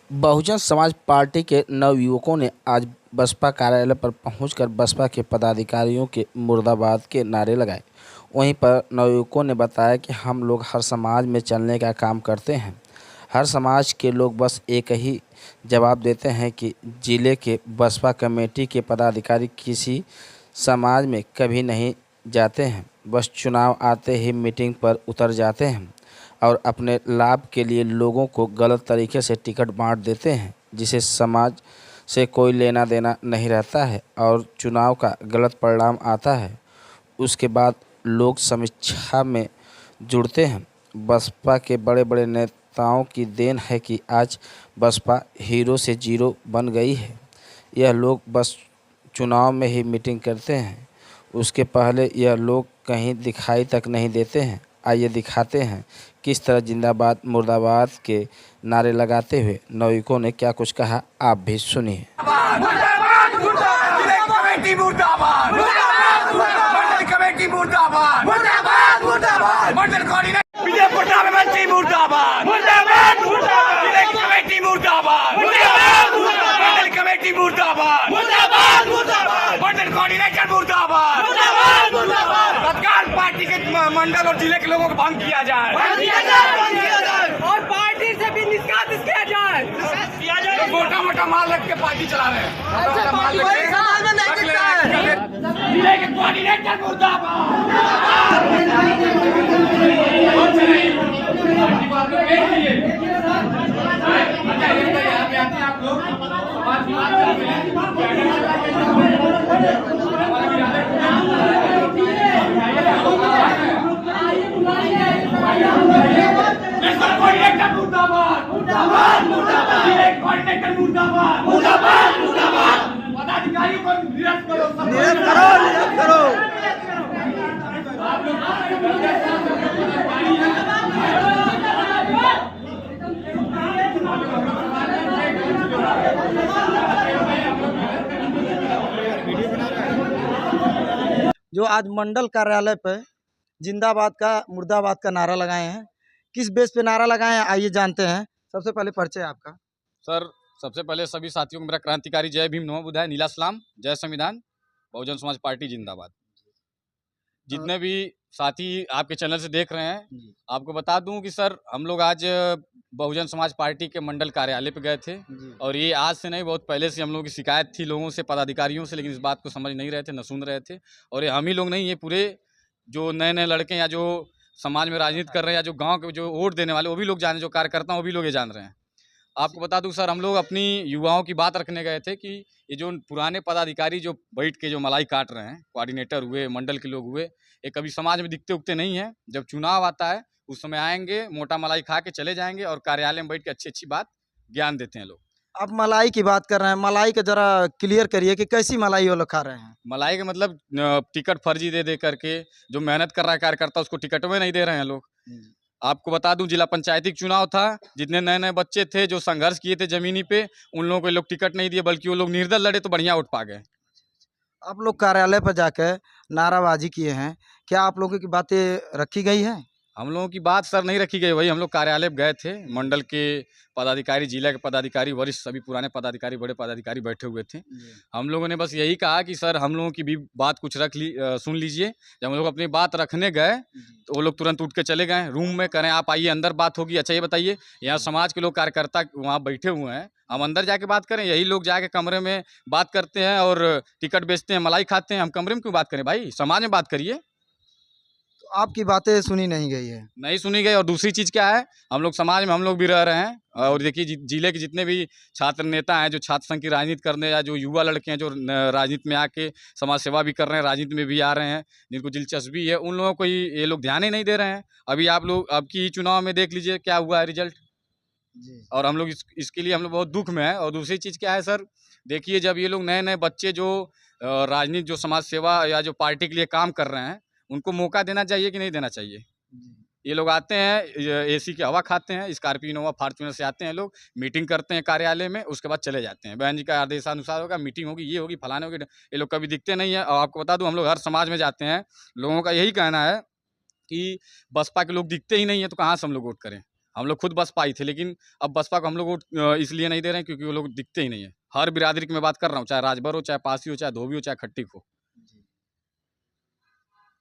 Bahujan Samaj party के नवयुवकों ने आज बसपा कार्यालय पर पहुंचकर बसपा के पदाधिकारियों के मुर्दाबाद के नारे लगाए। वहीं पर नवयुवकों ने बताया कि हम लोग हर समाज में चलने का काम करते हैं। हर समाज के लोग बस एक ही जवाब देते हैं कि जिले के बसपा कमेटी के पदाधिकारी किसी समाज में कभी नहीं जाते हैं, बस चुनाव आते ही मीटिंग पर उतर जाते हैं और अपने लाभ के लिए लोगों को गलत तरीके से टिकट बांट देते हैं, जिसे समाज से कोई लेना देना नहीं रहता है और चुनाव का गलत परिणाम आता है। उसके बाद लोग समीक्षा में जुड़ते हैं। बसपा के बड़े बड़े नेताओं की देन है कि आज बसपा हीरो से जीरो बन गई है। यह लोग बस चुनाव में ही मीटिंग करते हैं, उसके पहले यह लोग कहीं दिखाई तक नहीं देते हैं। आइए दिखाते हैं किस तरह जिंदाबाद मुर्दाबाद के नारे लगाते हुए नवयुवकों ने क्या कुछ कहा, आप भी सुनिए। तत्काल पार्टी के मंडल और जिले के लोगों को भंग किया जाए और पार्टी से भी निष्कासित किया जाए। मोटा मोटा माल रख के पार्टी चला रहे हैं। पार्टी कोई समाज में नहीं टिकता है। जिले के कोऑर्डिनेटर मुर्दाबाद। पदाधिकारी को निरस्त करो। जो आज मंडल कार्यालय पर जिंदाबाद का मुर्दाबाद का नारा लगाए हैं, किस बेस पे नारा लगाए हैं आइए जानते हैं। सबसे पहले परिचय आपका। सर, सबसे पहले सभी साथियों को मेरा क्रांतिकारी जय भीम नमो बुद्धाय नीला सलाम, जय संविधान, बहुजन समाज पार्टी जिंदाबाद। जितने भी साथी आपके चैनल से देख रहे हैं, आपको बता दूं कि सर हम लोग आज बहुजन समाज पार्टी के मंडल कार्यालय पे गए थे और ये आज से नहीं, बहुत पहले से हम लोगों की शिकायत थी लोगों से, पदाधिकारियों से, लेकिन इस बात को समझ नहीं रहे थे, न सुन रहे थे। और ये हम ही लोग नहीं, ये पूरे जो नए नए लड़के या जो समाज में राजनीति कर रहे हैं या जो गाँव के जो वोट देने वाले वो भी लोग जाने, जो कार्यकर्ता हैं वो भी लोग ये जान रहे हैं। आपको बता दूं सर, हम लोग अपनी युवाओं की बात रखने गए थे कि ये जो पुराने पदाधिकारी जो बैठ के जो मलाई काट रहे हैं, कोऑर्डिनेटर हुए, मंडल के लोग हुए, ये कभी समाज में दिखते उगते नहीं हैं। जब चुनाव आता है उस समय आएंगे, मोटा मलाई खा के चले जाएंगे और कार्यालय में बैठ के अच्छी अच्छी बात ज्ञान देते हैं लोग। आप मलाई की बात कर रहे हैं, मलाई का जरा क्लियर करिए कि कैसी मलाई वो लोग खा रहे हैं। मलाई का मतलब टिकट फर्जी दे दे करके, जो मेहनत कर रहा है कार्यकर्ता उसको टिकट में नहीं दे रहे हैं लोग। आपको बता दूं, जिला पंचायती चुनाव था, जितने नए नए बच्चे थे जो संघर्ष किए थे जमीनी पे, उन लोगों को लोग टिकट नहीं दिए, बल्कि वो लोग निर्दल लड़े तो बढ़िया वोट पा गए। आप लोग कार्यालय पर जाकर नाराबाजी किए हैं, क्या आप लोगों की बातें रखी गई हैं? हम लोगों की बात सर नहीं रखी गई। वही हम लोग कार्यालय गए थे, मंडल के पदाधिकारी, जिला के पदाधिकारी, वरिष्ठ सभी पुराने पदाधिकारी, बड़े पदाधिकारी बैठे हुए थे। हम लोगों ने बस यही कहा कि सर हम लोगों की भी बात कुछ सुन लीजिए। जब हम लोग अपनी बात रखने गए तो वो लोग तुरंत उठ के चले गए रूम में, करें आप आइए अंदर बात होगी। अच्छा ये बताइए, यहाँ समाज के लोग कार्यकर्ता वहाँ बैठे हुए हैं, हम अंदर जाके बात करें? यही लोग जाके कमरे में बात करते हैं और टिकट बेचते हैं, मलाई खाते हैं। हम कमरे में क्यों बात करें भाई, समाज में बात करिए। आपकी बातें सुनी नहीं गई है? नहीं सुनी गई। और दूसरी चीज़ क्या है, हम लोग समाज में हम लोग भी रह रहे हैं। और देखिए जिले के जितने भी छात्र नेता हैं जो छात्र संघ की राजनीति करने, या जो युवा लड़के हैं जो राजनीति में आके समाज सेवा भी कर रहे हैं, राजनीति में भी आ रहे हैं, जिनको दिलचस्पी है, उन लोगों को ये लोग ध्यान ही नहीं दे रहे हैं। अभी आप लोग अब की चुनाव में देख लीजिए क्या हुआ है रिजल्ट। और हम लोग इसके लिए हम लोग बहुत दुख में है। और दूसरी चीज़ क्या है सर, देखिए जब ये लोग नए नए बच्चे जो राजनीति, जो समाज सेवा या जो पार्टी के लिए काम कर रहे हैं, उनको मौका देना चाहिए कि नहीं देना चाहिए? ये लोग आते हैं, एसी की हवा खाते हैं, स्कॉर्पियो इनोवा फॉर्च्यूनर से आते हैं लोग, मीटिंग करते हैं कार्यालय में, उसके बाद चले जाते हैं। बहन जी का आदेशानुसार होगा, मीटिंग होगी, ये होगी, फलाने होगी। ये लोग कभी दिखते नहीं है। और आपको बता दूं, हम लोग हर समाज में जाते हैं, लोगों का यही कहना है कि बसपा के लोग दिखते ही नहीं है तो कहाँ से हम लोग वोट करें। हम लोग खुद बसपा ही थे, लेकिन अब बसपा को हम लोग वोट इसलिए नहीं दे रहे हैं क्योंकि वो लोग दिखते ही नहीं है। हर बिरादरी की मैं बात कर रहा हूँ, चाहे राजभर हो, चाहे पासी हो, चाहे धोबी हो, चाहे खट्टिक हो।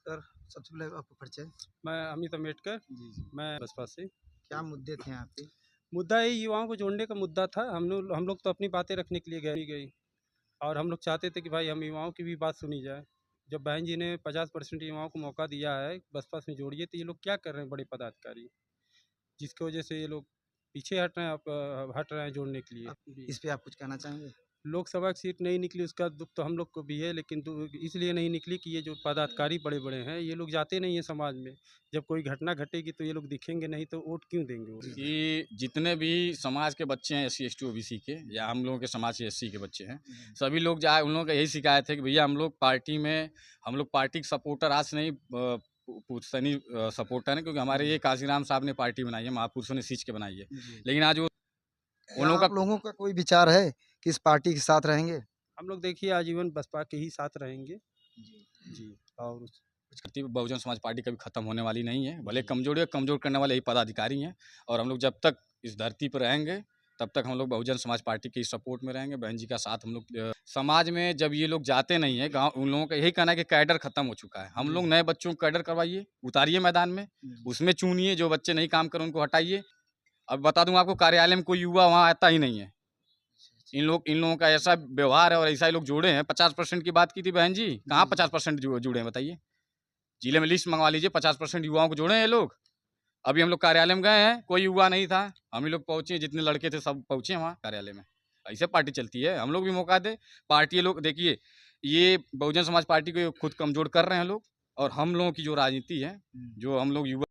सर सबसे पहले आपका परिचय। मैं अमित अम्बेडकर, जी जी। मैं बसपा से। क्या मुद्दे थे यहाँ पे? मुद्दा ये युवाओं को जोड़ने का मुद्दा था। हम लोग तो अपनी बातें रखने के लिए गई और हम लोग चाहते थे कि भाई हम युवाओं की भी बात सुनी जाए। जब बहन जी ने 50% युवाओं को मौका दिया है बसपा में जोड़िए, तो ये लोग क्या कर रहे हैं बड़े पदाधिकारी, जिसकी वजह से ये लोग पीछे हट रहे हैं जोड़ने के लिए। जी। इस पे आप कुछ कहना चाहेंगे? लोकसभा की सीट नहीं निकली उसका दुख तो हम लोग को भी है, लेकिन इसलिए नहीं निकली कि ये जो पदाधिकारी बड़े बड़े हैं ये लोग जाते नहीं हैं समाज में। जब कोई घटना घटेगी तो ये लोग दिखेंगे नहीं, तो वोट क्यों देंगे वो? कि जितने भी समाज के बच्चे हैं SC ST OBC के, या हम लोगों के समाज से SC के बच्चे हैं, सभी लोग जाए, उन लोगों का यही शिकायत है कि भैया हम लोग पार्टी के सपोर्टर आज से नहीं पुश्तनी सपोर्टर हैं, क्योंकि हमारे ये काशीराम साहब ने पार्टी बनाई है, महापुरुषों ने सींच के बनाई है। लेकिन आज वो उन लोगों आप का लोगों का कोई विचार है कि इस पार्टी के साथ रहेंगे? हम लोग देखिए आजीवन बसपा के ही साथ रहेंगे जी। और बहुजन समाज पार्टी कभी खत्म होने वाली नहीं है, भले कमजोर करने वाले यही पदाधिकारी हैं। और हम लोग जब तक इस धरती पर रहेंगे तब तक हम लोग बहुजन समाज पार्टी के सपोर्ट में रहेंगे, बहन जी का साथ हम लोग समाज में जब ये लोग जाते नहीं है गाँव, उन लोगों का यही कहना है कि कैडर खत्म हो चुका है। हम लोग नए बच्चों को कैडर करवाइए, उतारिए मैदान में, उसमें चुनिए, जो बच्चे नहीं काम कर उनको हटाइए। अब बता दूं आपको, कार्यालय में कोई युवा वहाँ आता ही नहीं है। इन लोगों का ऐसा व्यवहार है और ऐसा ही लोग जुड़े हैं। 50% की बात की थी बहन जी, कहाँ 50% जुड़े हैं बताइए? जिले में लिस्ट मंगवा लीजिए, 50% युवाओं को जोड़े हैं ये लोग। अभी हम लोग कार्यालय में गए हैं, कोई युवा नहीं था, हम ही लोग पहुंचे, जितने लड़के थे सब पहुंचे वहाँ कार्यालय में। ऐसे पार्टी चलती है, हम लोग भी मौका दे। पार्टी लोग देखिए, ये बहुजन समाज पार्टी को खुद कमजोर कर रहे हैं लोग, और हम लोगों की जो राजनीति है, जो हम लोग युवा